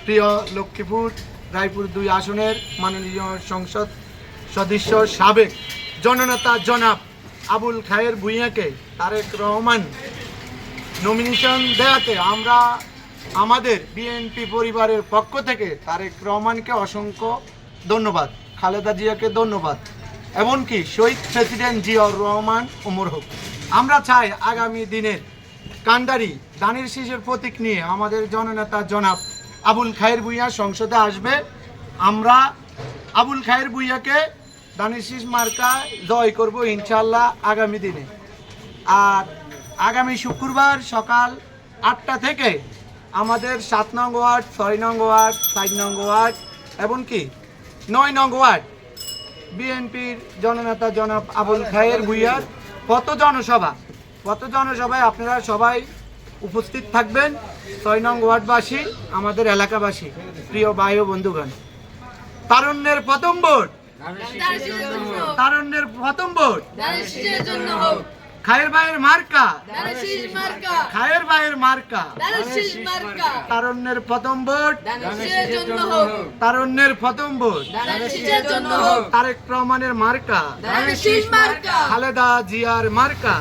প্রিয় লক্ষ্মীপুর রায়পুর ২ আসনের মাননীয় সংসদ সদস্য সাবেক জননেতা জনাব আবুল খায়ের ভূঁইয়াকে তারেক রহমান নমিনেশন দেওয়াতে আমরা আমাদের বিএনপি পরিবারের পক্ষ থেকে তারেক রহমানকে অসংখ্য ধন্যবাদ, খালেদা জিয়াকে ধন্যবাদ, এমনকি শহীদ প্রেসিডেন্ট জিয়াউর রহমান ওমর হোক। আমরা চাই আগামী দিনের কান্ডারি ধানের শীষের প্রতীক নিয়ে আমাদের জননেতা জনাব আবুল খায়ের ভূঁইয়া সংসদে আসবে। আমরা আবুল খায়ের ভূঁইয়াকে ধানের শীষ মার্কা জয় করব ইনশাল্লাহ আগামী দিনে। আর আগামী শুক্রবার সকাল ৮টা থেকে আমাদের ৭ নং ওয়ার্ড, ৬ নং ওয়ার্ড, ৪ নং ওয়ার্ড এমনকি ৯ নং ওয়ার্ড বিএনপির জননেতা জনাব আবুল খায়ের ভূঁইয়ার পথ জনসভায় আপনারা সবাই উপস্থিত থাকবেন। ৬ নং ওয়ার্ডবাসী, আমাদের এলাকাবাসী, প্রিয় ভাই ও বন্ধুগণ, তারুণ্যের প্রথম ভোট, তারুণ্যের প্রথম ভোট খায়ের ভাইয়ের মার্কা, খায়ের ভাইয়ের মার্কা, তারুণ্যের প্রথম ভোট, তারুণ্যের প্রথম ভোট তারেক রহমানের মার্কা, খালেদা জিয়ার মার্কা,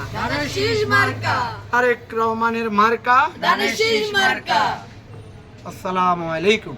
তারেক রহমানের মার্কা। আসসালামু আলাইকুম।